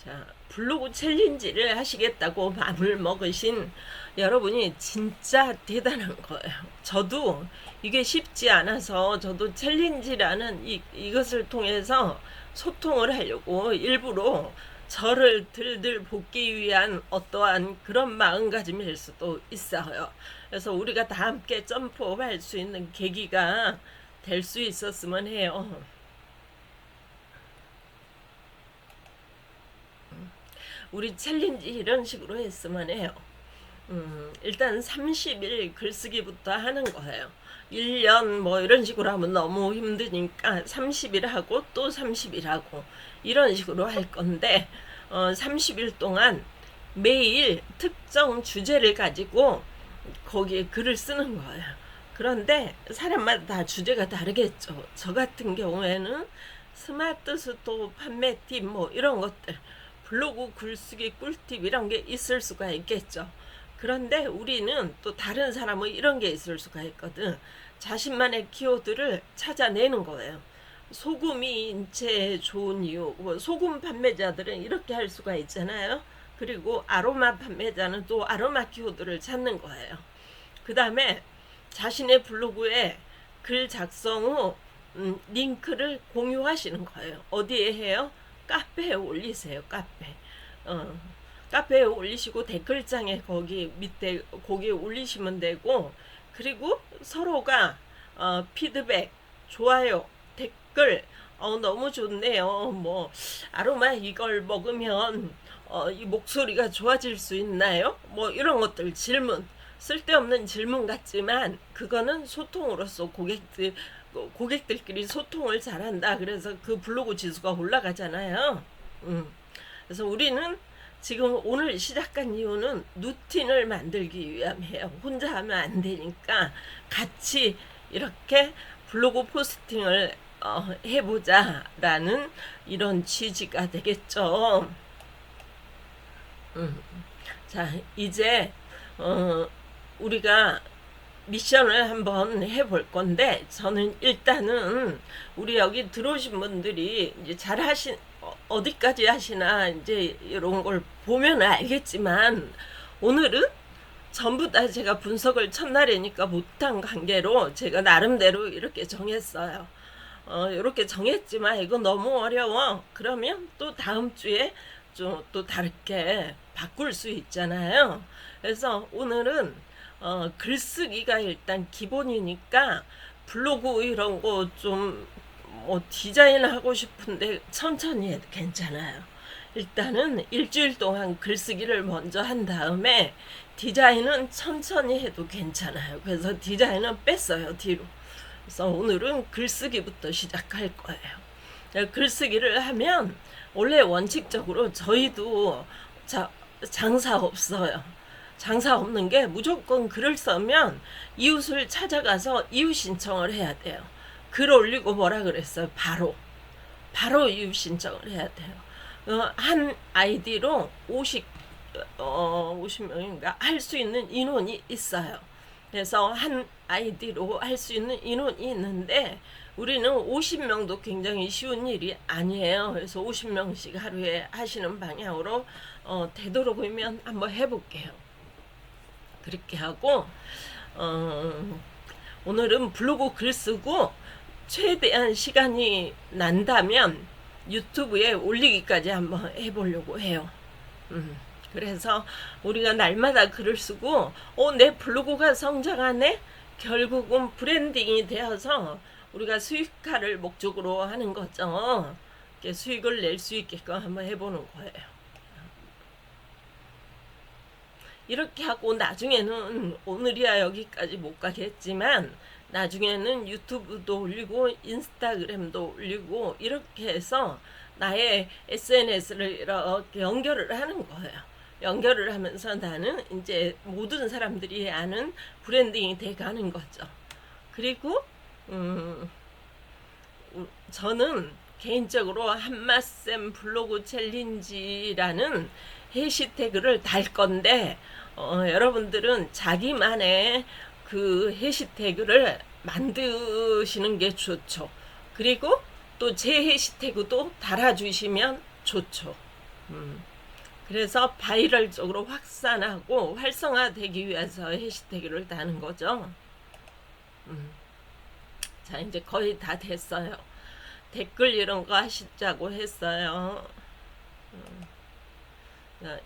자, 블로그 챌린지를 하시겠다고 마음을 먹으신 여러분이 진짜 대단한 거예요. 저도 이게 쉽지 않아서 저도 챌린지라는 이것을 통해서 소통을 하려고 일부러 저를 들들 볶기 위한 어떠한 그런 마음가짐일 수도 있어요. 그래서 우리가 다 함께 점프업 할 수 있는 계기가 될 수 있었으면 해요. 우리 챌린지 이런 식으로 했으면 해요. 일단 30일 글쓰기부터 하는 거예요. 1년 뭐 이런 식으로 하면 너무 힘드니까 30일 하고 또 30일 하고 이런 식으로 할 건데 30일 동안 매일 특정 주제를 가지고 거기에 글을 쓰는 거예요. 그런데 사람마다 다 주제가 다르겠죠. 저 같은 경우에는 스마트 스토어 판매 팁 뭐 이런 것들, 블로그 글쓰기 꿀팁 이런 게 있을 수가 있겠죠. 그런데 우리는 또 다른 사람의 이런 게 있을 수가 있거든. 자신만의 키워드를 찾아내는 거예요. 소금이 인체에 좋은 이유, 뭐 소금 판매자들은 이렇게 할 수가 있잖아요. 그리고 아로마 판매자는 또 아로마 키워드를 찾는 거예요. 그 다음에 자신의 블로그에 글 작성 후 링크를 공유하시는 거예요. 어디에 해요? 카페에 올리세요. 카페에 올리시고 댓글장에 거기 밑에 거기에 올리시면 되고, 그리고 서로가 피드백, 좋아요, 댓글, 너무 좋네요. 뭐 아로마 이걸 먹으면 이 목소리가 좋아질 수 있나요? 뭐 이런 것들, 질문, 쓸데없는 질문 같지만 그거는 소통으로서 고객들끼리 소통을 잘한다. 그래서 그 블로그 지수가 올라가잖아요. 그래서 우리는 지금 오늘 시작한 이유는 루틴을 만들기 위함이에요. 혼자 하면 안 되니까 같이 이렇게 블로그 포스팅을 해보자라는 이런 취지가 되겠죠. 자, 이제 우리가 미션을 한번 해볼 건데, 저는 일단은 우리 여기 들어오신 분들이 이제 잘 어디까지 하시나 이제 이런 걸 보면 알겠지만, 오늘은 전부 다 제가 분석을 첫날이니까 못한 관계로 제가 나름대로 이렇게 정했어요. 이렇게 정했지만 이거 너무 어려워. 그러면 또 다음 주에 좀 또 다르게 바꿀 수 있잖아요. 그래서 오늘은 글쓰기가 일단 기본이니까 블로그 이런 거 좀 뭐 디자인 하고 싶은데 천천히 해도 괜찮아요. 일단은 일주일 동안 글쓰기를 먼저 한 다음에 디자인은 천천히 해도 괜찮아요. 그래서 디자인은 뺐어요, 뒤로. 그래서 오늘은 글쓰기부터 시작할 거예요. 글쓰기를 하면 원래 원칙적으로 저희도 장사 없어요. 장사 없는 게 무조건 글을 쓰면 이웃을 찾아가서 이웃 신청을 해야 돼요. 글 올리고 뭐라 그랬어요? 바로 이웃 신청을 해야 돼요. 한 아이디로 50명인가 할 수 있는 인원이 있어요. 그래서 한 아이디로 할 수 있는 인원이 있는데 우리는 50명도 굉장히 쉬운 일이 아니에요. 그래서 50명씩 하루에 하시는 방향으로 되도록이면 한번 해볼게요. 그렇게 하고 오늘은 블로그 글 쓰고 최대한 시간이 난다면 유튜브에 올리기까지 한번 해보려고 해요. 그래서 우리가 날마다 글을 쓰고 내 블로그가 성장하네? 결국은 브랜딩이 되어서 우리가 수익화를 목적으로 하는 거죠. 수익을 낼 수 있게끔 한번 해보는 거예요. 이렇게 하고 나중에는 오늘이야 여기까지 못 가겠지만 나중에는 유튜브도 올리고 인스타그램도 올리고 이렇게 해서 나의 SNS를 이렇게 연결을 하는 거예요. 연결을 하면서 나는 이제 모든 사람들이 아는 브랜딩이 돼가는 거죠. 그리고 저는 개인적으로 한마쌤 블로그 챌린지라는 해시태그를 달 건데 여러분들은 자기만의 그 해시태그를 만드시는 게 좋죠. 그리고 또 제 해시태그도 달아주시면 좋죠. 그래서 바이럴적으로 확산하고 활성화되기 위해서 해시태그를 다는 거죠. 자, 이제 거의 다 됐어요. 댓글 이런 거 하시자고 했어요.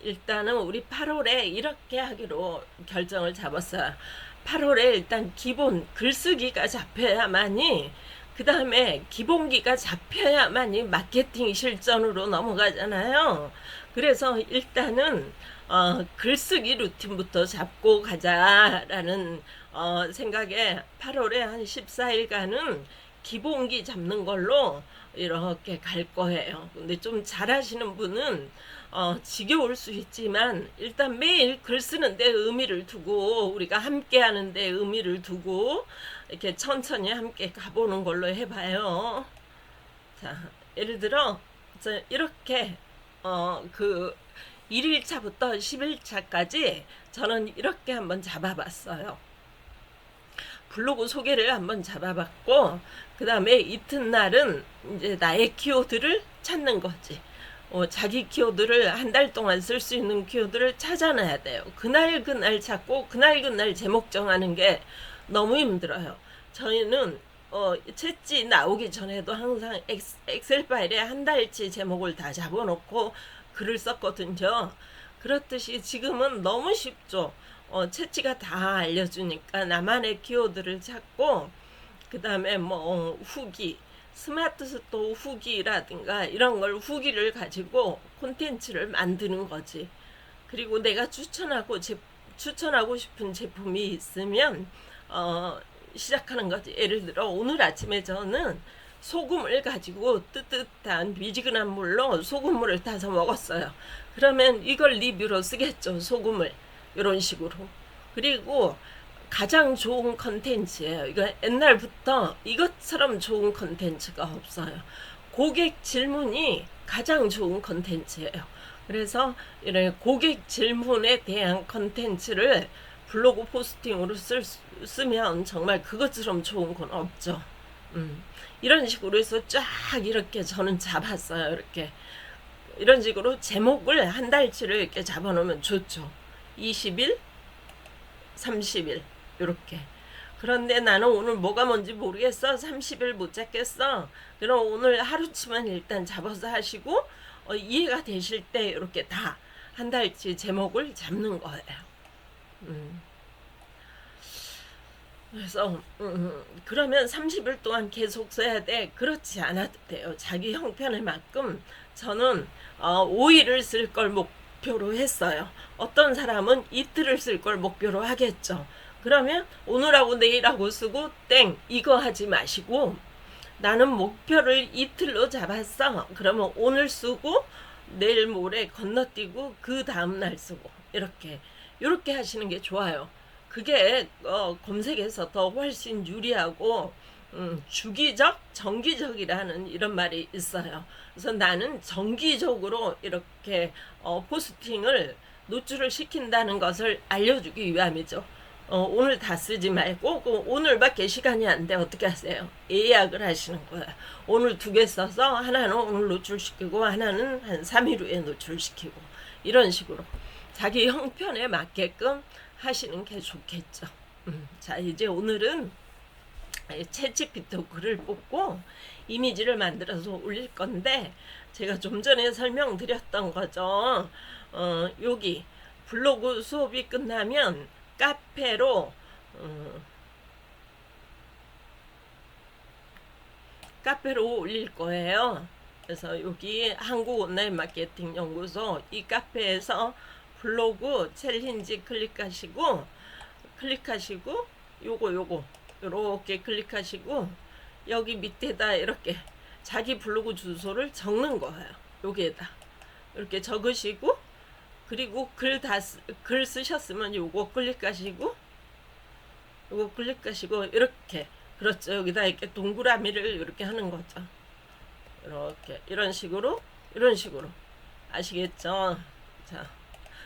일단은 우리 8월에 이렇게 하기로 결정을 잡았어요. 8월에 일단 기본 글쓰기가 잡혀야만이, 그 다음에 기본기가 잡혀야만이 마케팅 실전으로 넘어가잖아요. 그래서 일단은 글쓰기 루틴부터 잡고 가자라는 생각에 8월에 한 14일간은 기본기 잡는 걸로 이렇게 갈 거예요. 근데 좀 잘하시는 분은 지겨울 수 있지만 일단 매일 글 쓰는데 의미를 두고, 우리가 함께 하는데 의미를 두고 이렇게 천천히 함께 가보는 걸로 해봐요. 자, 예를 들어 이렇게 그 1일차부터 10일차까지 저는 이렇게 한번 잡아봤어요. 블로그 소개를 한번 잡아봤고, 그 다음에 이튿날은 이제 나의 키워드를 찾는 거지. 자기 키워드를 한 달 동안 쓸 수 있는 키워드를 찾아놔야 돼요. 그날 찾고 그날 제목 정하는 게 너무 힘들어요. 저희는 채찌 나오기 전에도 항상 엑셀 파일에 한 달치 제목을 다 잡아놓고 글을 썼거든요. 그렇듯이 지금은 너무 쉽죠. 채찌가 다 알려주니까 나만의 키워드를 찾고, 그 다음에 뭐 후기, 스마트 스토어 후기라든가 이런 걸 후기를 가지고 콘텐츠를 만드는 거지. 그리고 내가 추천하고 싶은 제품이 있으면 시작하는 거지. 예를 들어 오늘 아침에 저는 소금을 가지고 뜨뜻한 미지근한 물로 소금물을 타서 먹었어요. 그러면 이걸 리뷰로 쓰겠죠. 소금을 이런 식으로. 그리고 가장 좋은 컨텐츠예요. 이거 옛날부터 이것처럼 좋은 컨텐츠가 없어요. 고객 질문이 가장 좋은 컨텐츠예요. 그래서 이런 고객 질문에 대한 컨텐츠를 블로그 포스팅으로 쓰면 정말 그것처럼 좋은 건 없죠. 이런 식으로 해서 쫙 이렇게 저는 잡았어요. 이렇게 이런 식으로 제목을 한 달치를 이렇게 잡아놓으면 좋죠. 20일, 30일 이렇게. 그런데 나는 오늘 뭐가 뭔지 모르겠어. 30일 못 잡겠어. 그럼 오늘 하루치만 일단 잡아서 하시고 이해가 되실 때 이렇게 다 한 달치 제목을 잡는 거예요. 그래서 그러면 30일 동안 계속 써야 돼. 그렇지 않아도 돼요. 자기 형편에 맞끔 저는 5일을 쓸 걸 목표로 했어요. 어떤 사람은 이틀을 쓸 걸 목표로 하겠죠. 그러면 오늘하고 내일하고 쓰고 땡 이거 하지 마시고, 나는 목표를 이틀로 잡았어. 그러면 오늘 쓰고 내일 모레 건너뛰고 그 다음날 쓰고 이렇게 하시는 게 좋아요. 그게 검색에서 더 훨씬 유리하고 주기적, 정기적이라는 이런 말이 있어요. 그래서 나는 정기적으로 이렇게 포스팅을 노출을 시킨다는 것을 알려주기 위함이죠. 오늘 다 쓰지 말고 오늘밖에 시간이 안 돼 어떻게 하세요? 예약을 하시는 거야. 오늘 2개 써서 하나는 오늘 노출시키고 하나는 한 3일 후에 노출시키고 이런 식으로 자기 형편에 맞게끔 하시는 게 좋겠죠. 자, 이제 오늘은 챗GPT 글을 뽑고 이미지를 만들어서 올릴 건데, 제가 좀 전에 설명드렸던 거죠. 여기 블로그 수업이 끝나면 카페로 올릴 거예요. 그래서 여기 한국 온라인 마케팅 연구소 이 카페에서 블로그 챌린지 클릭하시고 요거 요렇게 클릭하시고 여기 밑에다 이렇게 자기 블로그 주소를 적는 거예요. 여기에다 이렇게 적으시고, 그리고 글 쓰셨으면 요거 클릭하시고 이렇게, 그렇죠. 여기다 이렇게 동그라미를 이렇게 하는 거죠. 이렇게 이런 식으로 아시겠죠? 자,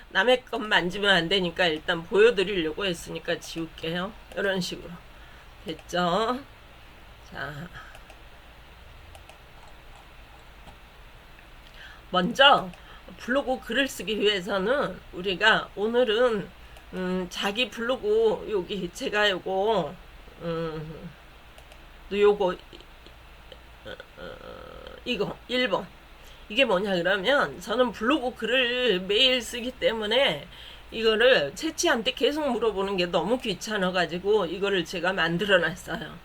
남의 것 만지면 안 되니까 일단 보여드리려고 했으니까 지울게요. 이런 식으로 됐죠? 자, 먼저 블로그 글을 쓰기 위해서는 우리가 오늘은 자기 블로그 여기 제가 요거 요거 이거 1번 이게 뭐냐 그러면 저는 블로그 글을 매일 쓰기 때문에 이거를 채치한테 계속 물어보는 게 너무 귀찮아 가지고 이거를 제가 만들어 놨어요.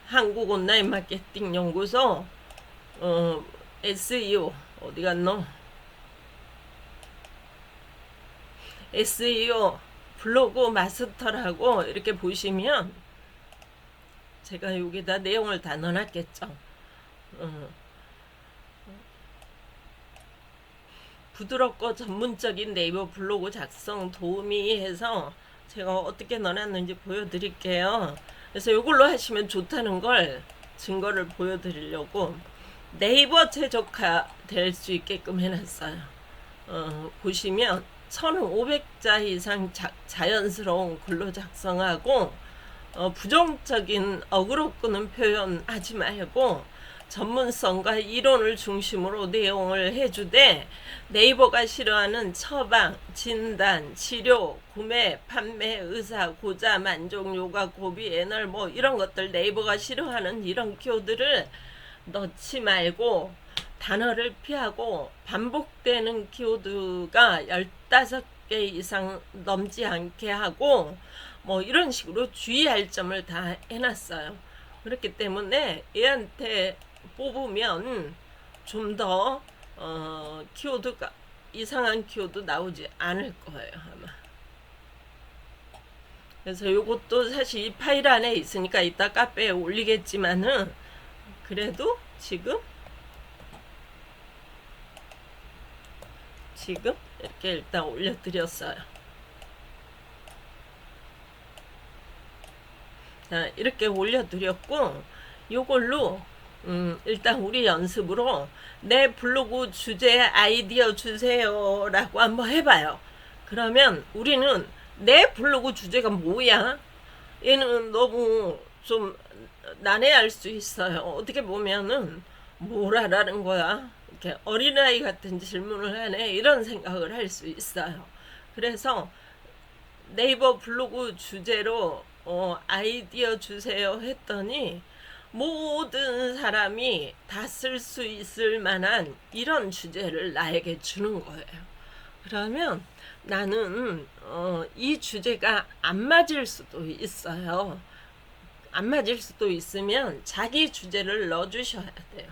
한국 온라인 마케팅 연구소 SEO 어디 갔노? SEO 블로그 마스터라고 이렇게 보시면 제가 여기다 내용을 다 넣어놨겠죠. 부드럽고 전문적인 네이버 블로그 작성 도우미 해서 제가 어떻게 넣어놨는지 보여드릴게요. 그래서 이걸로 하시면 좋다는 걸 증거를 보여드리려고 네이버 최적화 될 수 있게끔 해놨어요. 보시면 1500자 이상 자연스러운 글로 작성하고 부정적인 어그로 끄는 표현 하지 말고 전문성과 이론을 중심으로 내용을 해주되 네이버가 싫어하는 처방, 진단, 치료, 구매, 판매, 의사, 고자, 만족, 요가, 고비, 애널 뭐 이런 것들 네이버가 싫어하는 이런 키워드를 넣지 말고 단어를 피하고 반복되는 키워드가 15개 이상 넘지 않게 하고 뭐 이런 식으로 주의할 점을 다 해놨어요. 그렇기 때문에 얘한테 뽑으면 좀 더 키워드가 이상한 키워드 나오지 않을 거예요 아마. 그래서 요것도 사실 이 파일 안에 있으니까 이따 카페에 올리겠지만은 그래도 지금 이렇게 일단 올려드렸어요. 자, 이렇게 올려드렸고 요걸로 일단 우리 연습으로 내 블로그 주제 아이디어 주세요 라고 한번 해봐요. 그러면 우리는 내 블로그 주제가 뭐야? 얘는 너무 좀 난해할 수 있어요. 어떻게 보면은 뭘 하라는 거야? 이렇게 어린아이 같은 질문을 하네 이런 생각을 할 수 있어요. 그래서 네이버 블로그 주제로 아이디어 주세요 했더니 모든 사람이 다 쓸 수 있을 만한 이런 주제를 나에게 주는 거예요. 그러면 나는 이 주제가 안 맞을 수도 있어요. 안 맞을 수도 있으면 자기 주제를 넣어주셔야 돼요.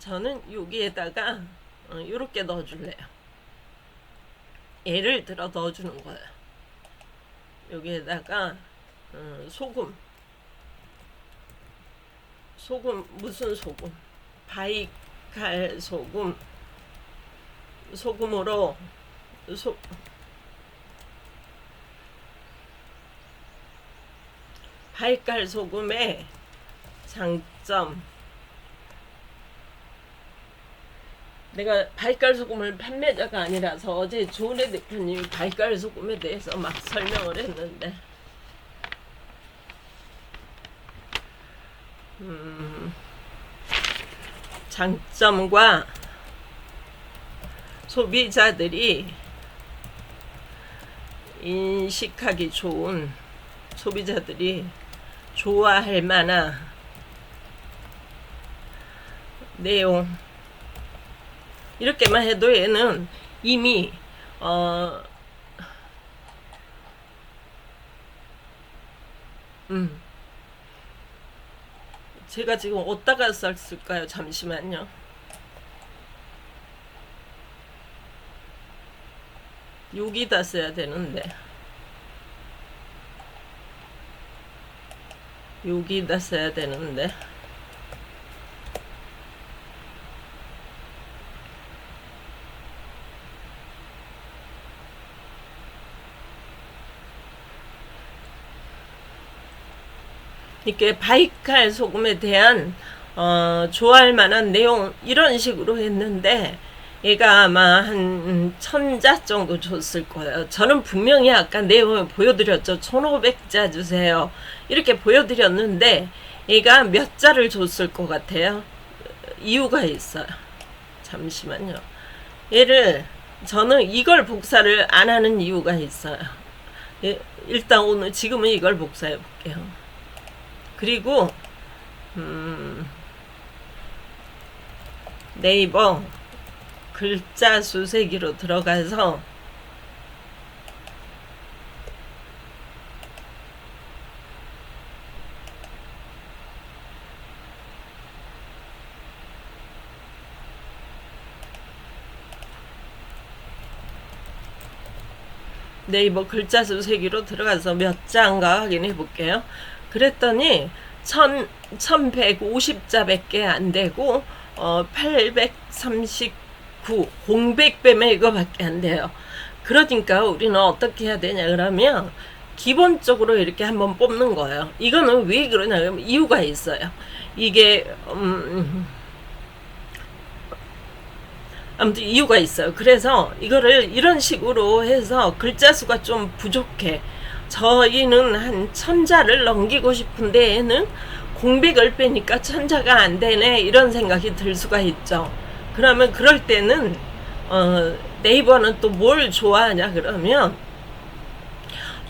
저는 여기에다가 이렇게 넣어줄래요. 예를 들어 넣어주는 거예요. 여기에다가 소금 무슨 소금? 바이칼 소금으로 바이칼 소금의 장점. 내가 바이칼 소금을 판매자가 아니라서 어제 조은혜 대표님이 바이칼 소금에 대해서 막 설명을 했는데 장점과 소비자들이 인식하기 좋은 소비자들이 좋아할 만한 내용 이렇게만 해도 얘는 이미 제가 지금 어디다가 썼을까요? 잠시만요. 여기다 써야 되는데 여기다 써야 되는데 이렇게 바이칼 소금에 대한 좋아할 만한 내용 이런 식으로 했는데 얘가 아마 한 1000자 정도 줬을 거예요. 저는 분명히 아까 내용을 보여드렸죠. 1500자 주세요 이렇게 보여드렸는데 얘가 몇 자를 줬을 것 같아요? 이유가 있어요. 잠시만요. 얘를 저는 이걸 복사를 안 하는 이유가 있어요. 일단 오늘 지금은 이걸 복사해 볼게요. 그리고 네이버 글자 수세기로 들어가서 네이버 글자 수세기로 들어가서 몇 장가 확인해 볼게요. 그랬더니 1150자밖에 안 되고 839 공백배매 이거밖에 안 돼요. 그러니까 우리는 어떻게 해야 되냐 그러면 기본적으로 이렇게 한번 뽑는 거예요. 이거는 왜 그러냐면 이유가 있어요. 이게 아무튼 이유가 있어요. 그래서 이거를 이런 식으로 해서 글자 수가 좀 부족해. 저희는 한 1000자를 넘기고 싶은데 얘는 공백을 빼니까 1000자가 안 되네 이런 생각이 들 수가 있죠. 그러면 그럴 때는 네이버는 또 뭘 좋아하냐 그러면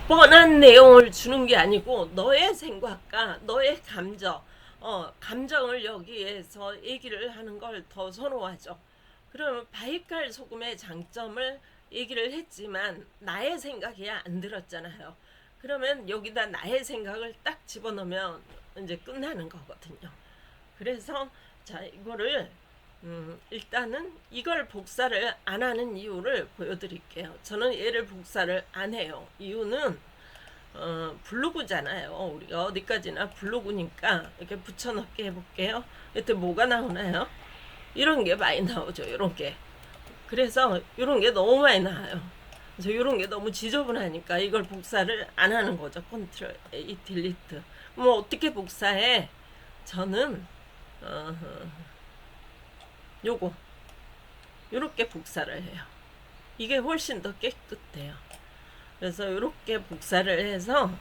뻔한 내용을 주는 게 아니고 너의 생각과 너의 감정을 여기에서 얘기를 하는 걸 더 선호하죠. 그러면 바이칼 소금의 장점을 얘기를 했지만 나의 생각이 안 들었잖아요. 그러면 여기다 나의 생각을 딱 집어넣으면 이제 끝나는 거거든요. 그래서 자 이거를 일단은 이걸 복사를 안 하는 이유를 보여드릴게요. 저는 얘를 복사를 안 해요. 이유는 블로그잖아요. 우리가 어디까지나 블로그니까 이렇게 붙여넣기 해볼게요. 이때 뭐가 나오나요? 이런 게 많이 나오죠. 이런 게. 그래서 이런 게 너무 많이 나와요. 그래서 이런 게 너무 지저분하니까 이걸 복사를 안 하는 거죠. 컨트롤 A 딜리트. 뭐 어떻게 복사해? 저는 요거 요렇게 복사를 해요. 이게 훨씬 더 깨끗해요. 그래서 요렇게 복사를 해서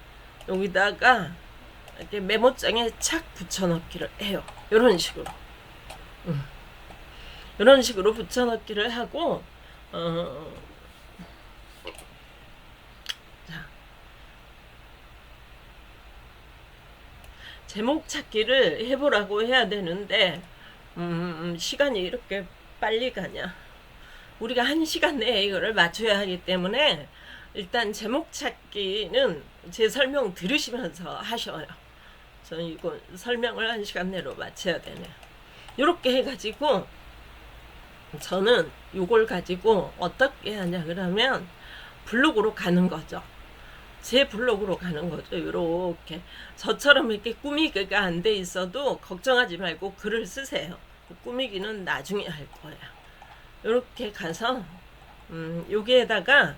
여기다가 이렇게 메모장에 착 붙여넣기를 해요. 요런 식으로. 이런 식으로 붙여넣기를 하고 자, 제목 찾기를 해보라고 해야 되는데 시간이 이렇게 빨리 가냐. 우리가 1시간 내에 이거를 맞춰야 하기 때문에 일단 제목 찾기는 제 설명 들으시면서 하셔요. 저는 이거 설명을 1시간 내로 마쳐야 되네요. 이렇게 해가지고 저는 이걸 가지고 어떻게 하냐 그러면 블로그로 가는 거죠. 제 블로그로 가는 거죠. 이렇게 저처럼 이렇게 꾸미기가 안 돼 있어도 걱정하지 말고 글을 쓰세요. 꾸미기는 나중에 할 거예요. 이렇게 가서 여기에다가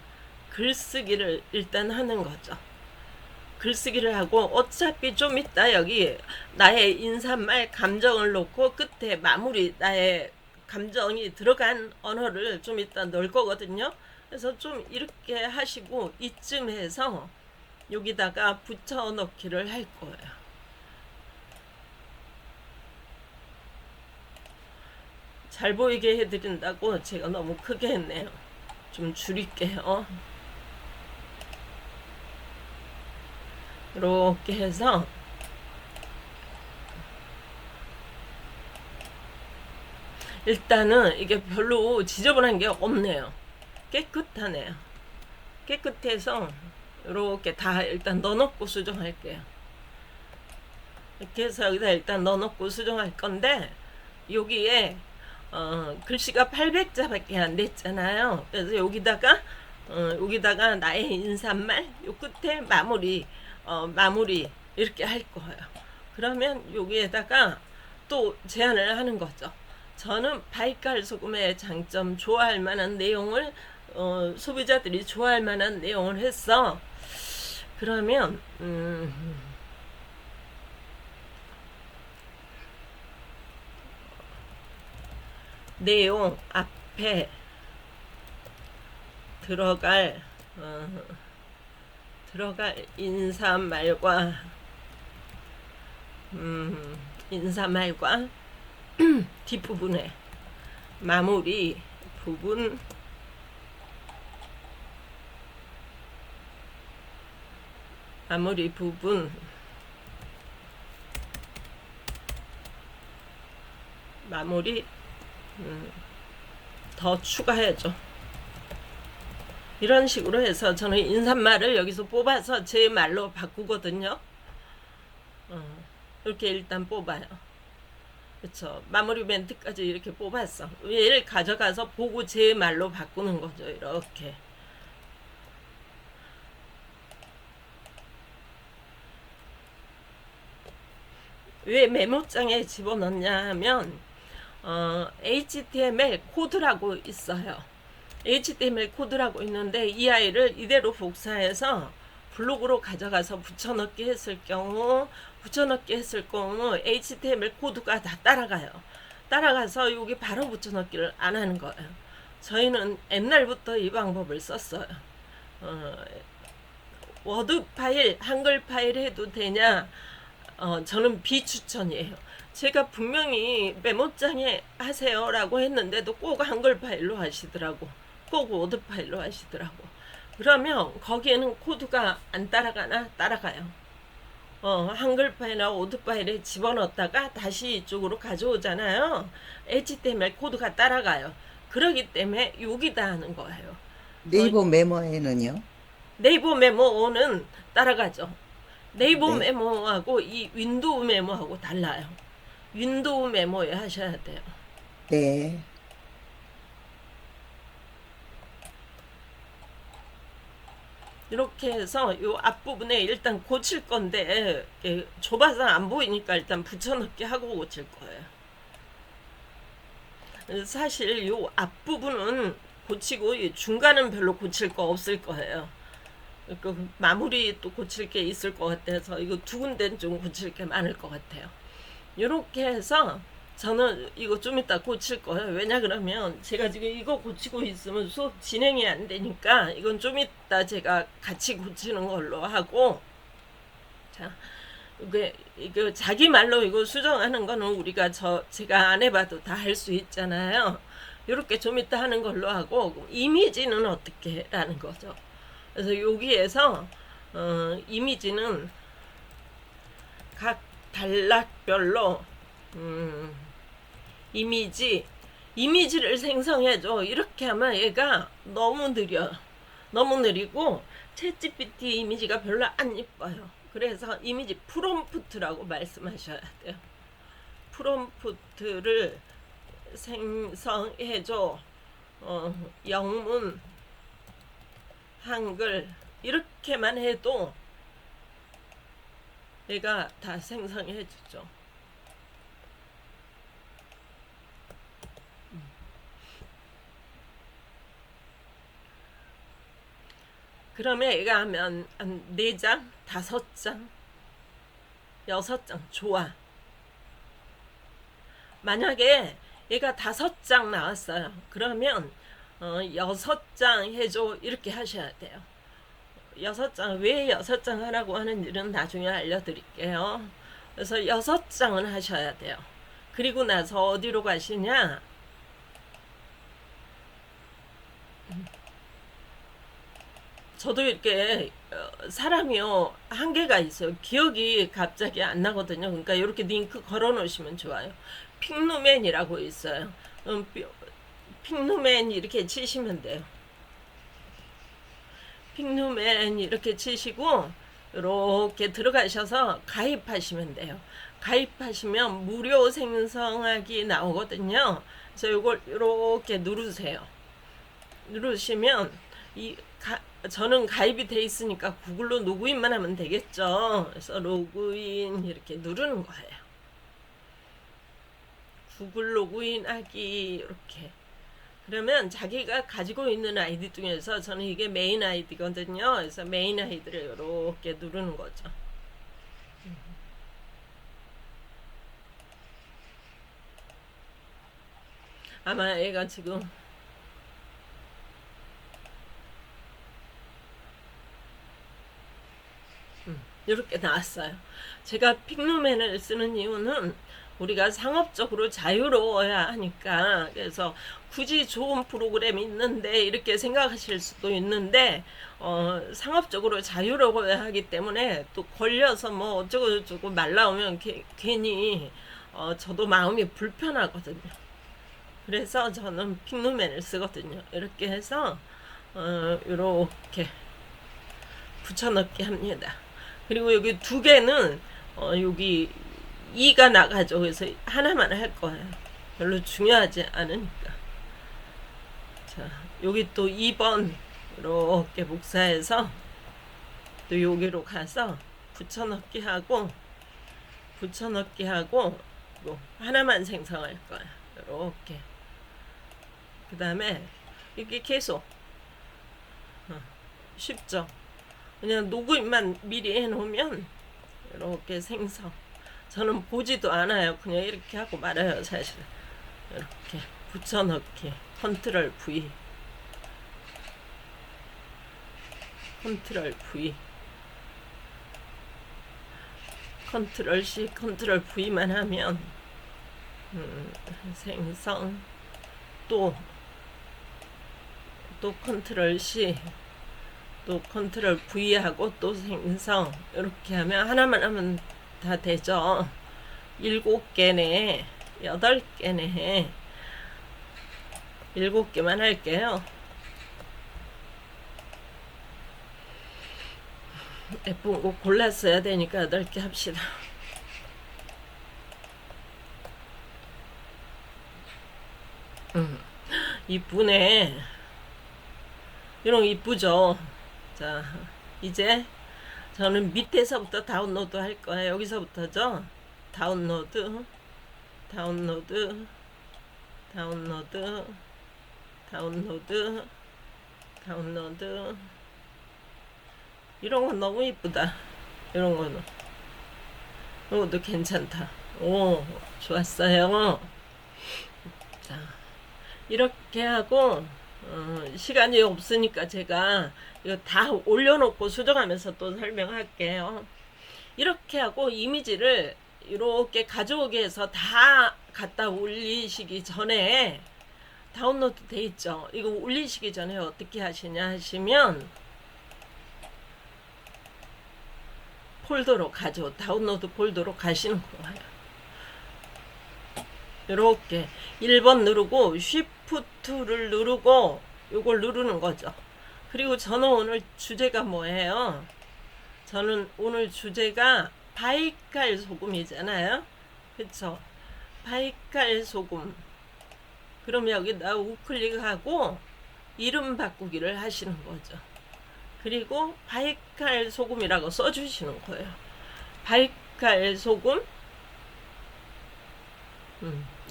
글쓰기를 일단 하는 거죠. 글쓰기를 하고 어차피 좀 이따 여기 나의 인사말 감정을 놓고 끝에 마무리 나의 감정이 들어간 언어를 좀 이따 넣을 거거든요. 그래서 좀 이렇게 하시고 이쯤에서 여기다가 붙여 넣기를 할 거예요. 잘 보이게 해드린다고 제가 너무 크게 했네요. 좀 줄일게요. 이렇게 해서 일단은 이게 별로 지저분한 게 없네요. 깨끗하네요. 깨끗해서 이렇게 다 일단 넣어놓고 수정할게요. 이렇게 해서 여기다 일단 넣어놓고 수정할 건데 여기에 글씨가 800자밖에 안 됐잖아요. 그래서 여기다가 나의 인사말 요 끝에 마무리 이렇게 할 거예요. 그러면 여기에다가 또 제안을 하는 거죠. 저는 바이칼 소금의 장점 좋아할 만한 내용을 소비자들이 좋아할 만한 내용을 했어. 그러면 내용 앞에 들어갈 인사말과 뒷부분에 마무리 부분, 마무리 부분, 마무리 더 추가해야죠. 이런 식으로 해서 저는 인사말을 여기서 뽑아서 제 말로 바꾸거든요. 이렇게 일단 뽑아요. 그쵸. 마무리 멘트까지 이렇게 뽑았어. 얘를 가져가서 보고 제 말로 바꾸는 거죠. 이렇게. 왜 메모장에 집어넣냐 하면 HTML 코드라고 있어요. HTML 코드라고 있는데 이 아이를 이대로 복사해서 블로그로 가져가서 붙여넣기 했을 경우 HTML 코드가 다 따라가요. 따라가서 여기 바로 붙여넣기를 안 하는 거예요. 저희는 옛날부터 이 방법을 썼어요. 워드 파일, 한글 파일 해도 되냐? 저는 비추천이에요. 제가 분명히 메모장에 하세요라고 했는데도 꼭 한글 파일로 하시더라고. 꼭 워드 파일로 하시더라고. 그러면 거기에는 코드가 안 따라가나? 따라가요. 한글 파일이나 워드 파일에 집어넣었다가 다시 이쪽으로 가져오잖아요. HTML 코드가 따라가요. 그러기 때문에 여기다 하는 거예요. 네이버 메모에는요? 네이버 메모는 따라가죠. 네이버 네. 메모하고 이 윈도우 메모하고 달라요. 윈도우 메모에 하셔야 돼요. 네. 이렇게 해서 이 앞부분에 일단 고칠 건데 좁아서 안 보이니까 일단 붙여넣기 하고 고칠 거예요. 사실 이 앞부분은 고치고 이 중간은 별로 고칠 거 없을 거예요. 그 마무리 또 고칠 게 있을 것 같아서 이거 두 군데는 좀 고칠 게 많을 것 같아요. 이렇게 해서 저는 이거 좀 이따 고칠 거예요. 왜냐 그러면 제가 지금 이거 고치고 있으면 수업 진행이 안 되니까 이건 좀 이따 제가 같이 고치는 걸로 하고, 자, 이게 자기 말로 이거 수정하는 거는 우리가 제가 안 해봐도 다 할 수 있잖아요. 이렇게 좀 이따 하는 걸로 하고, 이미지는 어떻게 라는 거죠. 그래서 여기에서 이미지는 각 단락별로 이미지를 생성해줘. 이렇게 하면 얘가 너무 느려. 너무 느리고 챗GPT 이미지가 별로 안 이뻐요. 그래서 이미지 프롬프트라고 말씀하셔야 돼요. 프롬프트를 생성해줘. 영문, 한글 이렇게만 해도 얘가 다 생성해주죠. 그러면 얘가 하면 한 4장, 5장, 6장 좋아. 만약에 얘가 5장 나왔어요. 그러면 6장 해줘 이렇게 하셔야 돼요. 6장, 왜 6장 하라고 하는지는 나중에 알려드릴게요. 그래서 6장은 하셔야 돼요. 그리고 나서 어디로 가시냐? 저도 이렇게 사람이요 한계가 있어요. 기억이 갑자기 안 나거든요. 그러니까 이렇게 링크 걸어 놓으시면 좋아요. 핑누맨이라고 있어요. 핑누맨 이렇게 치시면 돼요. 핑누맨 이렇게 치시고 이렇게 들어가셔서 가입하시면 돼요. 가입하시면 무료 생성하기 나오거든요. 그래서 이걸 이렇게 누르세요. 누르시면 저는 가입이 돼 있으니까 구글로 로그인만 하면 되겠죠. 그래서 로그인 이렇게 누르는 거예요. 구글 로그인하기 이렇게. 그러면 자기가 가지고 있는 아이디 중에서 저는 이게 메인 아이디거든요. 그래서 메인 아이디를 이렇게 누르는 거죠. 아마 얘가 지금 이렇게 나왔어요. 제가 픽루맨을 쓰는 이유는 우리가 상업적으로 자유로워야 하니까, 그래서 굳이 좋은 프로그램이 있는데 이렇게 생각하실 수도 있는데, 상업적으로 자유로워야 하기 때문에 또 걸려서 뭐 어쩌고저쩌고 말 나오면 괜히 저도 마음이 불편하거든요. 그래서 저는 핑루맨을 쓰거든요. 이렇게 해서 이렇게 붙여넣기 합니다. 그리고 여기 두 개는 여기 2가 나가죠. 그래서 하나만 할 거예요. 별로 중요하지 않으니까. 자, 여기 또 2번 이렇게 복사해서 또 여기로 가서 붙여넣기 하고 또 하나만 생성할 거예요. 이렇게. 그 다음에 이게 계속 쉽죠. 그냥 로그인만 미리 해놓으면 이렇게 생성. 저는 보지도 않아요. 그냥 이렇게 하고 말아요. 사실 이렇게 붙여넣기 컨트롤 V 컨트롤 C 컨트롤 V만 하면 생성 또 컨트롤 C 또 컨트롤 V 하고 또 생성 이렇게 하면 하나만 하면 다 되죠. 7개네 8개네 7개만 할게요. 예쁜 거 골랐어야 되니까 8개 합시다. 이쁘네. 이런 거 이쁘죠. 자, 이제 저는 밑에서부터 다운로드 할 거예요. 여기서부터죠. 다운로드 이런 건 너무 이쁘다. 이런 거는 이것도 괜찮다. 오, 좋았어요. 자, 이렇게 하고 시간이 없으니까 제가 이거 다 올려놓고 수정하면서 또 설명할게요. 이렇게 하고 이미지를 이렇게 가져오게 해서 다 갖다 올리시기 전에 다운로드 돼 있죠. 이거 올리시기 전에 어떻게 하시냐 하시면 폴더로 다운로드 폴더로 가시는 거예요. 이렇게 1번 누르고 쉬프트를 누르고 요걸 누르는 거죠. 그리고 저는 오늘 주제가 뭐예요? 저는 오늘 주제가 바이칼 소금이잖아요. 그쵸? 바이칼 소금. 그럼 여기다 우클릭하고 이름 바꾸기를 하시는 거죠. 그리고 바이칼 소금이라고 써주시는 거예요. 바이칼 소금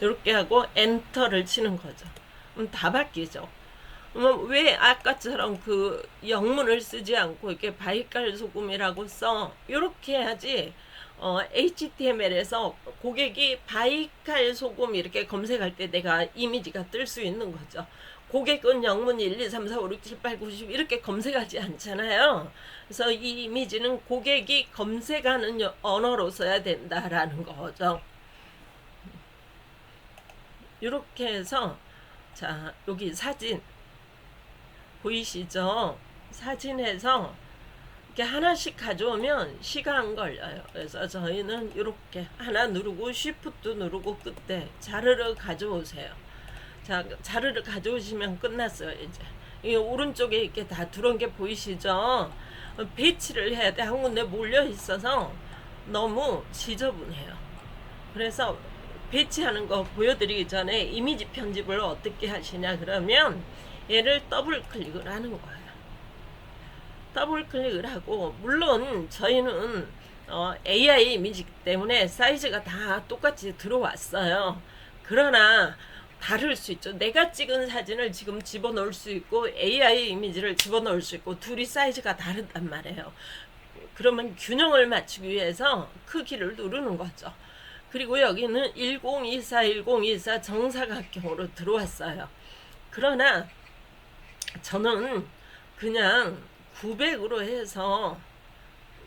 이렇게 하고 엔터를 치는 거죠. 그럼 다 바뀌죠. 왜 아까처럼 그 영문을 쓰지 않고 이렇게 바이칼 소금이라고 써? 이렇게 해야지 HTML에서 고객이 바이칼 소금 이렇게 검색할 때 내가 이미지가 뜰 수 있는 거죠. 고객은 영문 1, 2, 3, 4, 5, 6, 7, 8, 9, 10 이렇게 검색하지 않잖아요. 그래서 이 이미지는 고객이 검색하는 언어로 써야 된다라는 거죠. 이렇게 해서 자, 여기 사진 보이시죠? 사진에서 이렇게 하나씩 가져오면 시간 걸려요. 그래서 저희는 이렇게 하나 누르고 쉬프트 누르고 끝에 자르르 가져오세요. 자, 자르르 가져오시면 끝났어요. 이제 이 오른쪽에 이렇게 다 들어온 게 보이시죠? 배치를 해야 돼. 한 군데 몰려 있어서 너무 지저분해요. 그래서 배치하는 거 보여드리기 전에 이미지 편집을 어떻게 하시냐 그러면 얘를 더블 클릭을 하는 거예요. 더블 클릭을 하고 물론 저희는 AI 이미지이기 때문에 사이즈가 다 똑같이 들어왔어요. 그러나 다를 수 있죠. 내가 찍은 사진을 지금 집어넣을 수 있고 AI 이미지를 집어넣을 수 있고 둘이 사이즈가 다르단 말이에요. 그러면 균형을 맞추기 위해서 크기를 누르는 거죠. 그리고 여기는 1024 정사각형으로 들어왔어요. 그러나 저는 그냥 900으로 해서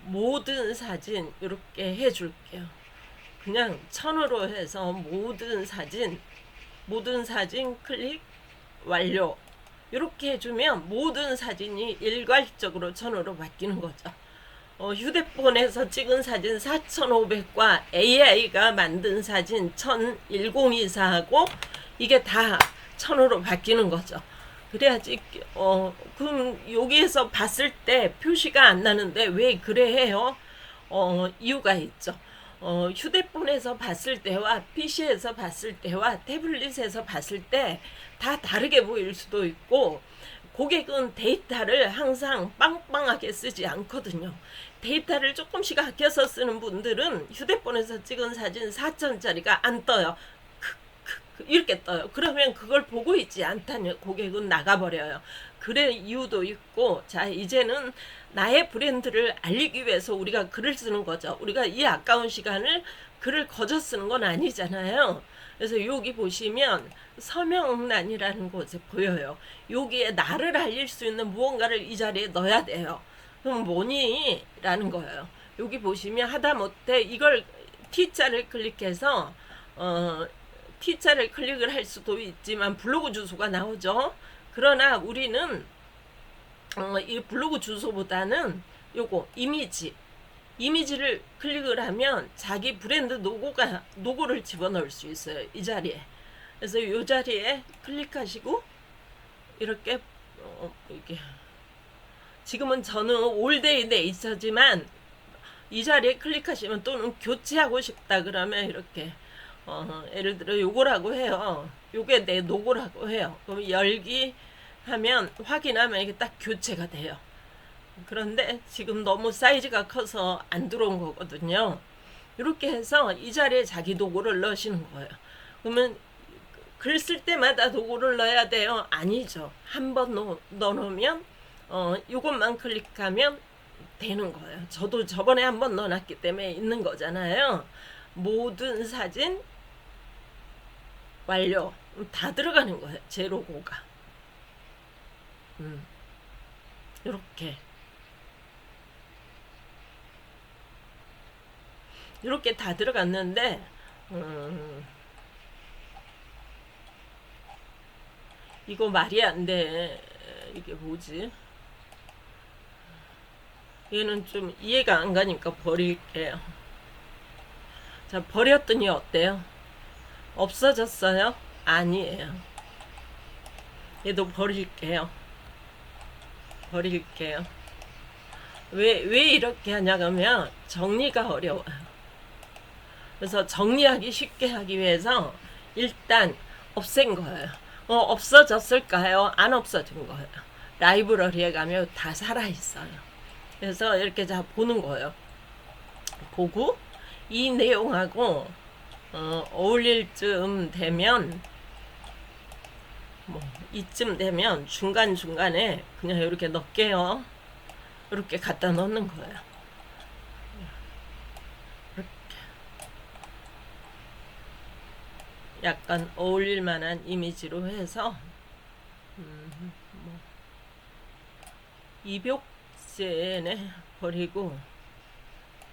모든 사진 이렇게 해줄게요. 그냥 천으로 해서 모든 사진 클릭 완료 이렇게 해주면 모든 사진이 일괄적으로 천으로 바뀌는 거죠. 휴대폰에서 찍은 사진 4500과 AI가 만든 사진 1024하고 이게 다 천으로 바뀌는 거죠. 그래야지 그럼 여기에서 봤을 때 표시가 안 나는데 왜 그래 해요? 이유가 있죠. 휴대폰에서 봤을 때와 PC에서 봤을 때와 태블릿에서 봤을 때 다 다르게 보일 수도 있고, 고객은 데이터를 항상 빵빵하게 쓰지 않거든요. 데이터를 조금씩 아껴서 쓰는 분들은 휴대폰에서 찍은 사진 4천짜리가 안 떠요. 이렇게 떠요. 그러면 그걸 보고 있지 않다는 고객은 나가버려요. 그래 이유도 있고, 자 이제는 나의 브랜드를 알리기 위해서 우리가 글을 쓰는 거죠. 우리가 이 아까운 시간을 글을 거저 쓰는 건 아니잖아요. 그래서 여기 보시면 서명란이라는 곳에 보여요. 여기에 나를 알릴 수 있는 무언가를 이 자리에 넣어야 돼요. 그럼 뭐니? 라는 거예요. 여기 보시면 하다못해 이걸 T자를 클릭해서 T자를 클릭을 할 수도 있지만 블로그 주소가 나오죠. 그러나 우리는 이 블로그 주소보다는 요거 이미지를 클릭을 하면 자기 브랜드 노고를 집어넣을 수 있어요. 이 자리에. 그래서 이 자리에 클릭하시고 이렇게 이렇게 지금은 저는 올데이 네이처지만 이 자리에 클릭하시면, 또는 교체하고 싶다 그러면 이렇게 예를 들어 요거라고 해요. 요게 내 노고라고 해요. 그럼 열기 하면 확인하면 이게 딱 교체가 돼요. 그런데 지금 너무 사이즈가 커서 안 들어온 거거든요. 이렇게 해서 이 자리에 자기 노고를 넣으시는 거예요. 그러면 글 쓸 때마다 노고를 넣어야 돼요? 아니죠. 한번 넣어놓으면 이것만 클릭하면 되는 거예요. 저도 저번에 한번 넣어놨기 때문에 있는 거잖아요. 모든 사진 완료. 다 들어가는 거예요. 제 로고가. 이렇게 다 들어갔는데 이거 말이 안 돼. 이게 뭐지? 얘는 좀 이해가 안 가니까 버릴게요. 자, 버렸더니 어때요? 없어졌어요? 아니에요. 얘도 버릴게요. 왜 이렇게 하냐면 정리가 어려워요. 그래서 정리하기 쉽게 하기 위해서 일단 없앤 거예요. 없어졌을까요? 안 없어진 거예요. 라이브러리에 가면 다 살아있어요. 그래서 이렇게 자 보는 거예요. 보고 이 내용하고 어울릴 쯤 되면, 이쯤 되면 중간중간에 그냥 이렇게 넣을게요. 이렇게 갖다 넣는 거예요. 이렇게 약간 어울릴 만한 이미지로 해서 입욕제네 버리고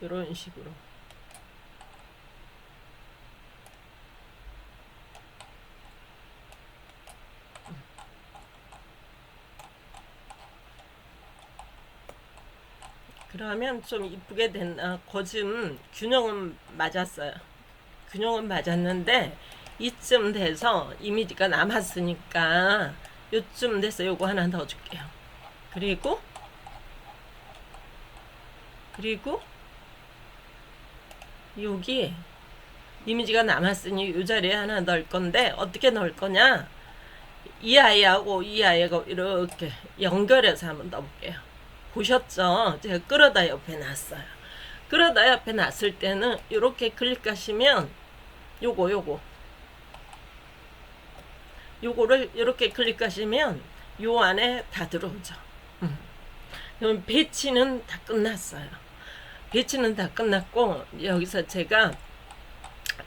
이런 식으로. 그러면 좀 이쁘게 됐나. 거즘 균형은 맞았어요. 균형은 맞았는데 이쯤 돼서 이미지가 남았으니까 요쯤 돼서 요거 하나 더 줄게요. 그리고 여기 이미지가 남았으니 요 자리에 하나 넣을 건데 어떻게 넣을 거냐. 이 아이하고 이 아이하고 이렇게 연결해서 한번 넣어볼게요. 보셨죠? 제가 끌어다 옆에 놨어요. 끌어다 옆에 놨을 때는 이렇게 클릭하시면 요거를 이렇게 클릭하시면 요 안에 다 들어오죠. 그럼 배치는 다 끝났어요. 배치는 다 끝났고, 여기서 제가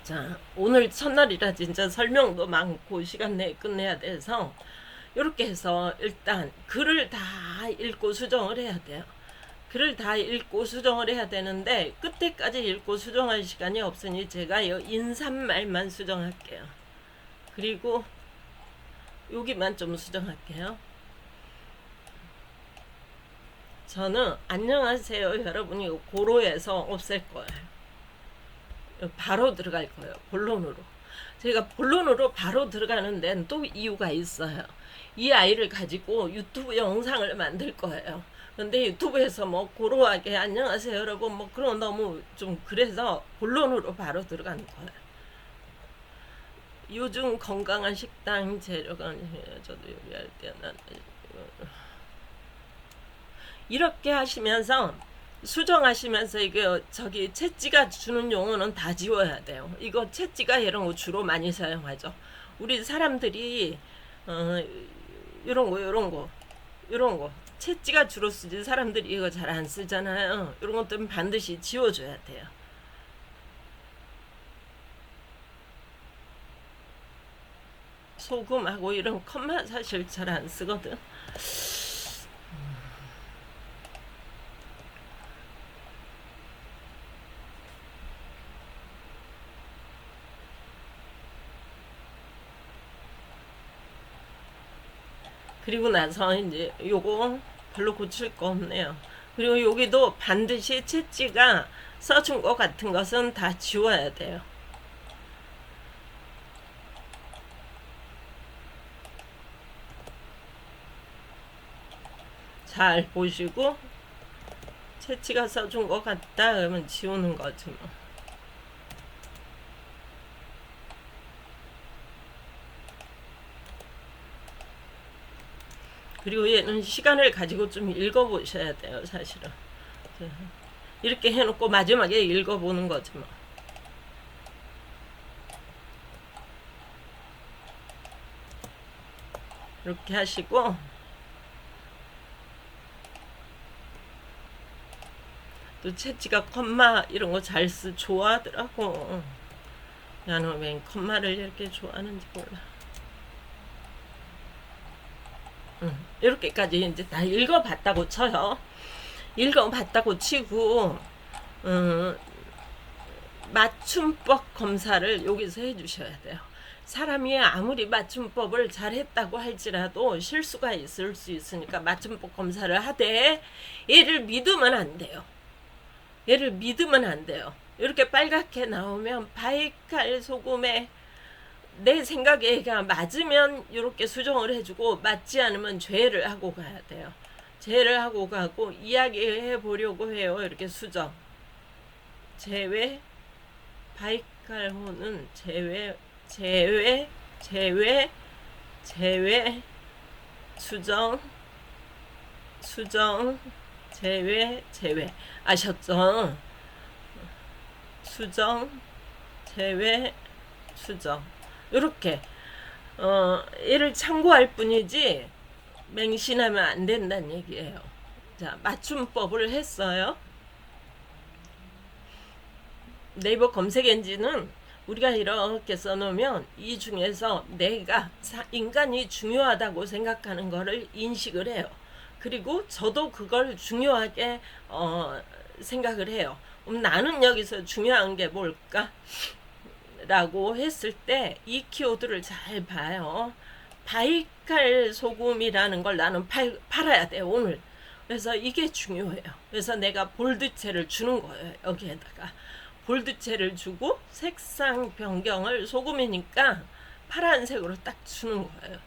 자 오늘 첫날이라 진짜 설명도 많고 시간 내에 끝내야 돼서 이렇게 해서 일단 글을 다 읽고 수정을 해야 돼요. 글을 다 읽고 수정을 해야 되는데 끝에까지 읽고 수정할 시간이 없으니 제가 인사말만 수정할게요. 그리고 여기만 좀 수정할게요. 저는 안녕하세요 여러분이 고로에서 없앨 거예요. 바로 들어갈 거예요. 본론으로. 제가 본론으로 바로 들어가는 데는 또 이유가 있어요. 이 아이를 가지고 유튜브 영상을 만들 거예요. 근데 유튜브에서 뭐 고루하게 안녕하세요 여러분 뭐 그런 너무 좀 그래서 본론으로 바로 들어가는 거예요. 요즘 건강한 식당 재료가 저도 요리할 때는 이렇게 하시면서 수정하시면서 이거 저기 채찌가 주는 용어는 다 지워야 돼요. 이거 채찌가 이런 거 주로 많이 사용하죠. 우리 사람들이 이런 거 채찌가 주로 쓰지 사람들이 이거 잘 안 쓰잖아요. 이런 것들은 반드시 지워줘야 돼요. 소금하고 이런 컴마 사실 잘 안 쓰거든. 그리고 나서 이제 요거 별로 고칠 거 없네요. 그리고 여기도 반드시 채찌가 써준 것 같은 것은 다 지워야 돼요. 잘 보시고 채찌가 써준 것 같다 그러면 지우는 거지 뭐. 그리고 얘는 시간을 가지고 좀 읽어보셔야 돼요 사실은. 이렇게 해놓고 마지막에 읽어보는 거지 뭐. 이렇게 하시고 또 채찌가 컴마 이런 거 잘 좋아하더라고. 나는 왜 컴마를 이렇게 좋아하는지 몰라. 이렇게까지 이제 다 읽어봤다고 쳐요. 읽어봤다고 치고 맞춤법 검사를 여기서 해주셔야 돼요. 사람이 아무리 맞춤법을 잘했다고 할지라도 실수가 있을 수 있으니까 맞춤법 검사를 하되 얘를 믿으면 안 돼요. 얘를 믿으면 안 돼요. 이렇게 빨갛게 나오면 바이칼 소금에 내 생각에 얘가 맞으면 이렇게 수정을 해주고 맞지 않으면 죄를 하고 가야 돼요. 죄를 하고 가고 이야기해 보려고 해요. 이렇게 수정 제외 바이칼호는 제외 수정 제외 아셨죠? 수정 제외 수정 이렇게 얘를 참고할 뿐이지 맹신하면 안 된다는 얘기예요. 자, 맞춤법을 했어요. 네이버 검색 엔진은 우리가 이렇게 써놓으면 이 중에서 내가 인간이 중요하다고 생각하는 거를 인식을 해요. 그리고 저도 그걸 중요하게 생각을 해요. 나는 여기서 중요한 게 뭘까? 라고 했을 때 이 키워드를 잘 봐요. 바이칼 소금이라는 걸 나는 팔아야 돼 오늘. 그래서 이게 중요해요. 그래서 내가 볼드체를 주는 거예요. 여기에다가 볼드체를 주고 색상 변경을 소금이니까 파란색으로 딱 주는 거예요.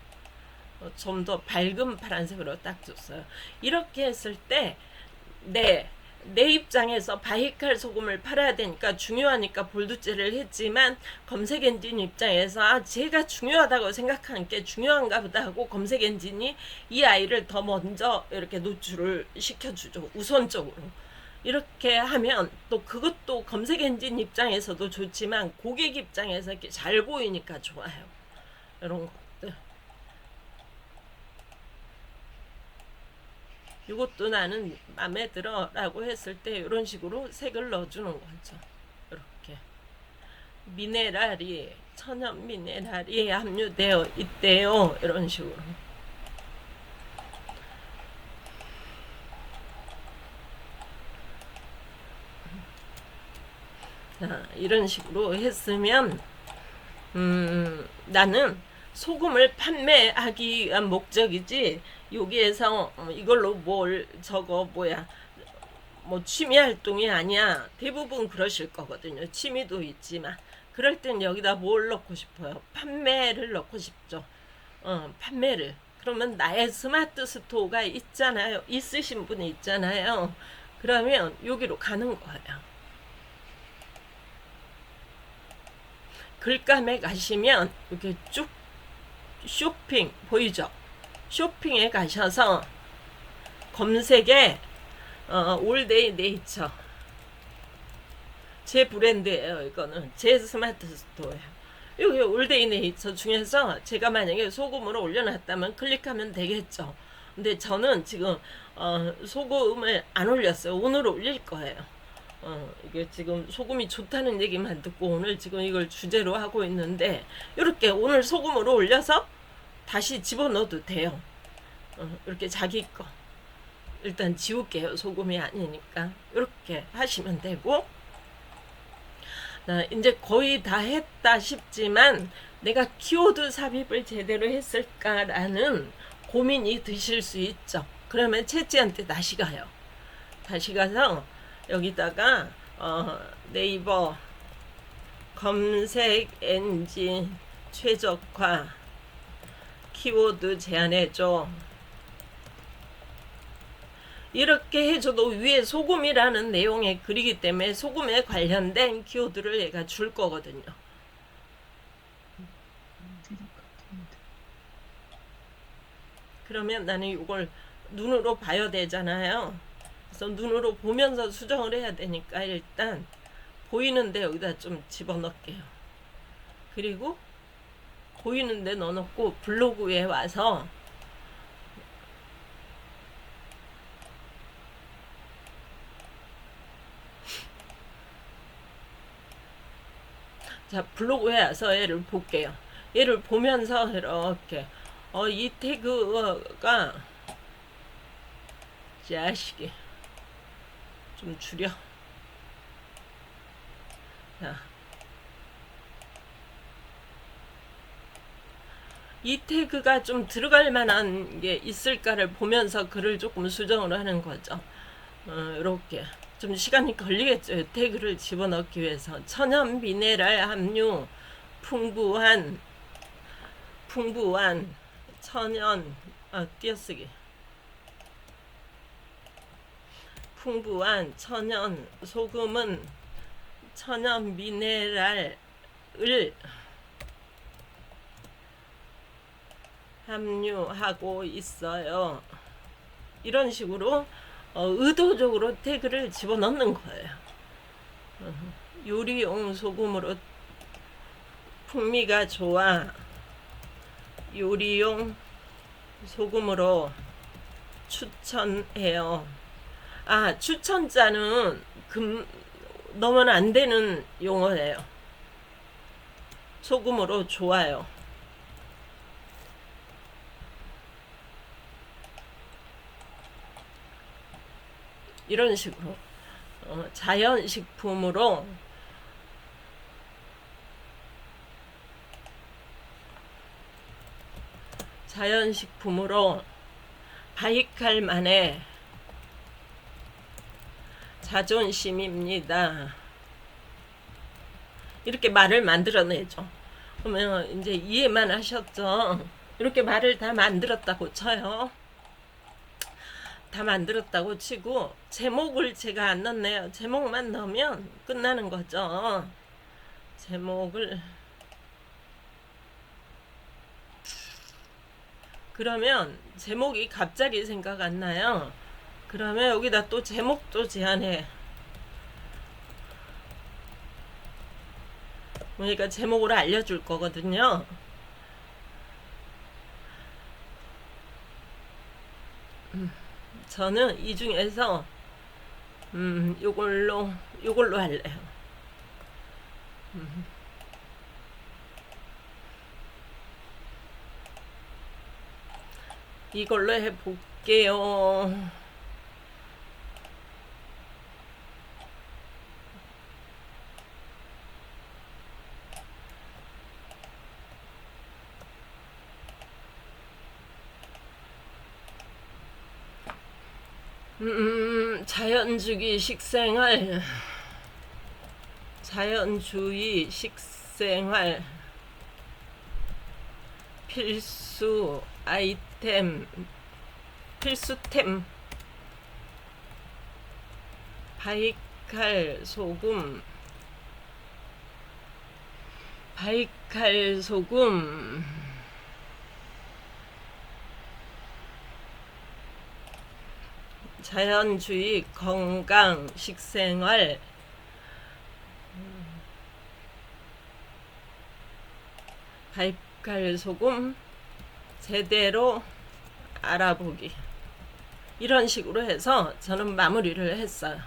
좀 더 밝은 파란색으로 딱 줬어요. 이렇게 했을 때 내 입장에서 바이칼 소금을 팔아야 되니까 중요하니까 볼드체를 했지만 검색 엔진 입장에서 제가 중요하다고 생각하는 게 중요한가 보다 하고 검색 엔진이 이 아이를 더 먼저 이렇게 노출을 시켜주죠. 우선적으로. 이렇게 하면 또 그것도 검색 엔진 입장에서도 좋지만 고객 입장에서 이렇게 잘 보이니까 좋아요. 이런 것들. 이것도 나는 마음에 들어 라고 했을 때 이런 식으로 색을 넣어주는 거죠. 이렇게 미네랄이 천연 미네랄이 함유되어 있대요. 이런 식으로. 자, 이런 식으로 했으면 나는 소금을 판매하기 위한 목적이지 여기에서 이걸로 뭘 저거 뭐야 뭐 취미 활동이 아니야. 대부분 그러실 거거든요. 취미도 있지만 그럴 땐 여기다 뭘 넣고 싶어요? 판매를 넣고 싶죠. 판매를. 그러면 나의 스마트 스토어가 있잖아요. 있으신 분이 있잖아요. 그러면 여기로 가는 거예요. 글감에 가시면 이렇게 쭉 쇼핑 보이죠? 쇼핑에 가셔서 검색에 올데이 네이처 제 브랜드예요. 이거는 제 스마트 스토어예요. 여기 올데이 네이처 중에서 제가 만약에 소금으로 올려놨다면 클릭하면 되겠죠. 근데 저는 지금 소금을 안 올렸어요. 오늘 올릴 거예요. 이게 지금 소금이 좋다는 얘기만 듣고 오늘 지금 이걸 주제로 하고 있는데 이렇게 오늘 소금으로 올려서 다시 집어넣어도 돼요. 이렇게 자기 거 일단 지울게요. 소금이 아니니까 이렇게 하시면 되고 이제 거의 다 했다 싶지만 내가 키워드 삽입을 제대로 했을까라는 고민이 드실 수 있죠. 그러면 채찌한테 다시 가요. 다시 가서 여기다가 네이버 검색 엔진 최적화 키워드 제안해줘. 이렇게 해줘도 위에 소금이라는 내용의 글이기 때문에 소금에 관련된 키워드를 얘가 줄 거거든요. 그러면 나는 이걸 눈으로 봐야 되잖아요. 그래서 눈으로 보면서 수정을 해야 되니까 일단 보이는데 여기다 좀 집어넣을게요. 그리고 보이는데 넣어놓고 블로그에 와서 자 블로그에 와서 얘를 볼게요. 얘를 보면서 이렇게 이 태그가 자식이 좀 줄여. 자, 이 태그가 좀 들어갈 만한 게 있을까를 보면서 글을 조금 수정을 하는 거죠. 이렇게 좀 시간이 걸리겠죠. 태그를 집어넣기 위해서 천연 미네랄 함유 풍부한 천연 띄어쓰기 풍부한 천연 소금은 천연 미네랄을 함유하고 있어요. 이런 식으로 의도적으로 태그를 집어넣는 거예요. 요리용 소금으로 풍미가 좋아. 요리용 소금으로 추천해요. 추천자는 넣으면 안 되는 용어예요. 소금으로 좋아요. 이런 식으로 자연식품으로 바이칼 만의 자존심입니다. 이렇게 말을 만들어내죠. 그러면 이제 이해만 하셨죠? 이렇게 말을 다 만들었다고 쳐요. 다 만들었다고 치고 제목을 제가 안 넣네요. 제목만 넣으면 끝나는 거죠. 제목을 그러면 제목이 갑자기 생각 안 나요. 그러면 여기다 또 제목도 제안해. 그러니까 제목을 알려줄 거거든요. 저는 이 중에서 요걸로 할래요. 이걸로 해볼게요. 자연주의 식생활, 자연주의 식생활, 필수 아이템, 필수템, 바이칼 소금, 바이칼 소금, 자연주의 건강 식생활, 바이칼 소금 제대로 알아보기. 이런 식으로 해서 저는 마무리를 했어요.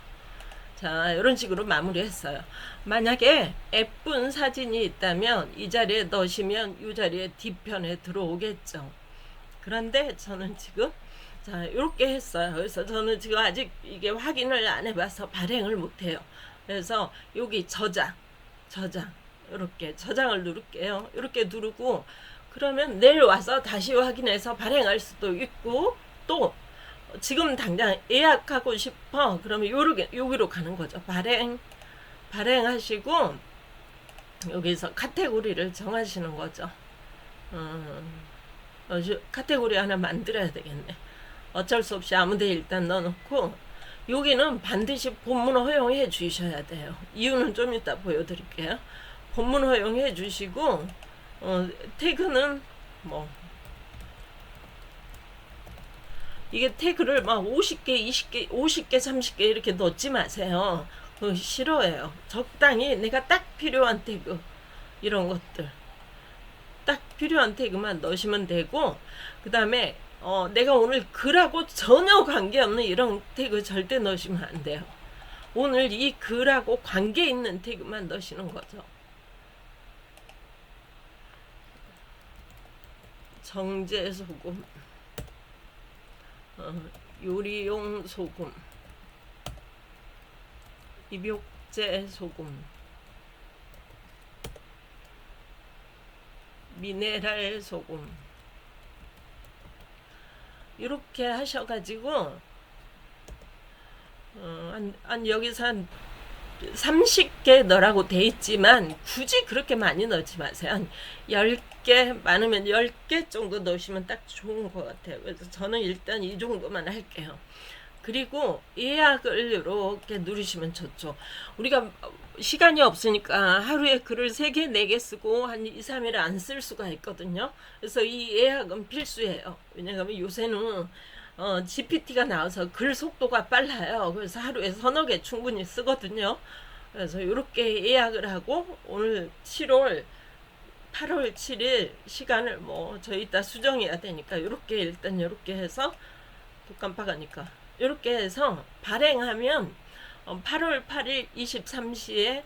자, 이런 식으로 마무리했어요. 만약에 예쁜 사진이 있다면 이 자리에 넣으시면 이 자리에 뒤편에 들어오겠죠. 그런데 저는 지금 자, 이렇게 했어요. 그래서 저는 지금 아직 이게 확인을 안 해봐서 발행을 못해요. 그래서 여기 저장, 이렇게 저장을 누를게요. 이렇게 누르고 그러면 내일 와서 다시 확인해서 발행할 수도 있고, 또 지금 당장 예약하고 싶어 그러면 여기로 가는 거죠. 발행하시고 여기서 카테고리를 정하시는 거죠. 카테고리 하나 만들어야 되겠네. 어쩔 수 없이 아무데 일단 넣어놓고, 여기는 반드시 본문 허용해 주셔야 돼요. 이유는 좀 이따 보여드릴게요. 본문 허용해 주시고, 태그는 뭐 이게 태그를 막 50개, 20개, 50개, 30개 이렇게 넣지 마세요. 그거 싫어해요. 적당히 내가 딱 필요한 태그, 이런 것들 딱 필요한 태그만 넣으시면 되고, 그 다음에 내가 오늘 글하고 전혀 관계없는 이런 태그 절대 넣으시면 안 돼요. 오늘 이 글하고 관계 있는 태그만 넣으시는 거죠. 정제 소금, 요리용 소금, 입욕제 소금, 미네랄 소금, 이렇게 하셔가지고 여기서 한 30개 넣으라고 돼 있지만 굳이 그렇게 많이 넣지 마세요. 한 10개, 많으면 10개 정도 넣으시면 딱 좋은 것 같아요. 그래서 저는 일단 이 정도만 할게요. 그리고 예약을 이렇게 누르시면 좋죠. 우리가 시간이 없으니까 하루에 글을 3개, 4개 쓰고 한 2, 3일 안 쓸 수가 있거든요. 그래서 이 예약은 필수예요. 왜냐하면 요새는 GPT가 나와서 글 속도가 빨라요. 그래서 하루에 3-4개 충분히 쓰거든요. 그래서 이렇게 예약을 하고, 오늘 8월 7일 시간을 저희 이따 수정해야 되니까 이렇게 일단 이렇게 해서, 또 깜빡하니까 이렇게 해서 발행하면 8월 8일 23시에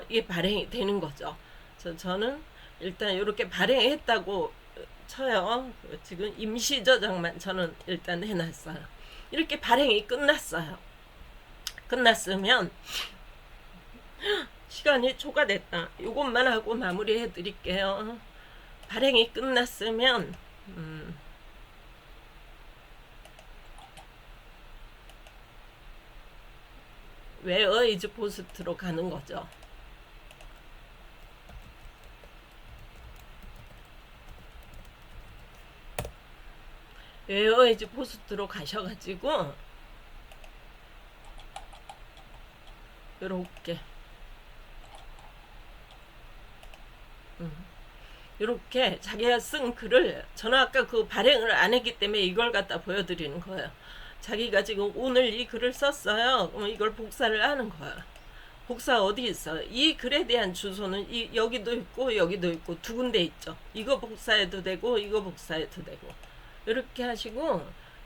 이게 발행이 되는 거죠. 저는 일단 이렇게 발행했다고 쳐요. 지금 임시 저장만 저는 일단 해놨어요. 이렇게 발행이 끝났어요. 끝났으면 시간이 초과됐다. 이것만 하고 마무리해 드릴게요. 발행이 끝났으면 웨어 이즈 포스트로 가는 거죠. 웨어 이즈 포스트로 가셔가지고 요렇게 이렇게 자기가 쓴 글을, 저는 아까 그 발행을 안 했기 때문에 이걸 갖다 보여드리는 거예요. 자기가 지금 오늘 이 글을 썼어요. 이걸 복사를 하는 거야. 복사 어디 있어? 이 글에 대한 주소는 여기도 있고 여기도 있고 두 군데 있죠. 이거 복사해도 되고 이거 복사해도 되고. 이렇게 하시고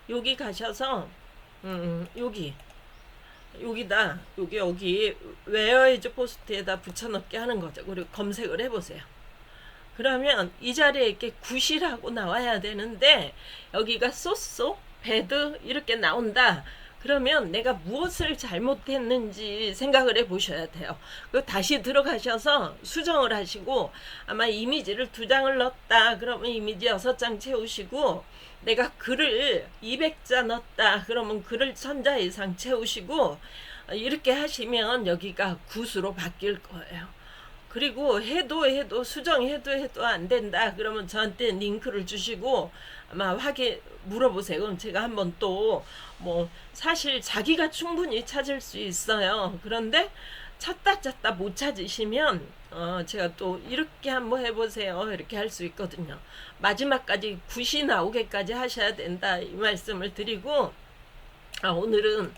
여기 가셔서 여기다 여기 웨어 이즈 포스트에다 붙여넣기 하는 거죠. 그리고 검색을 해보세요. 그러면 이 자리에 이렇게 굿이라고 나와야 되는데 여기가 소스 배드 이렇게 나온다. 그러면 내가 무엇을 잘못했는지 생각을 해 보셔야 돼요. 그 다시 들어가셔서 수정을 하시고, 아마 이미지를 2장을 넣었다 그러면 이미지 6장 채우시고, 내가 글을 200자 넣었다 그러면 글을 1000자 이상 채우시고, 이렇게 하시면 여기가 굿으로 바뀔 거예요. 그리고 해도 수정해도 안 된다 그러면 저한테 링크를 주시고 아마 물어보세요. 그럼 제가 한번 또 뭐 사실 자기가 충분히 찾을 수 있어요. 그런데 찾다 못 찾으시면 제가 또 이렇게 한번 해보세요 이렇게 할 수 있거든요. 마지막까지 굿이 나오게까지 하셔야 된다 이 말씀을 드리고, 오늘은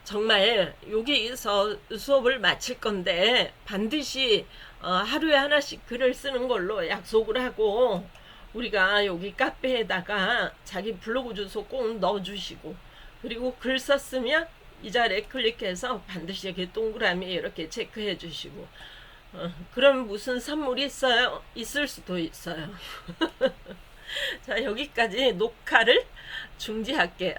정말 여기서 수업을 마칠 건데 반드시 하루에 하나씩 글을 쓰는 걸로 약속을 하고, 우리가 여기 카페에다가 자기 블로그 주소 꼭 넣어주시고, 그리고 글 썼으면 이 자리에 클릭해서 반드시 이렇게 동그라미 이렇게 체크해 주시고, 그럼 무슨 선물이 있어요? 있을 수도 있어요. 자, 여기까지 녹화를 중지할게요.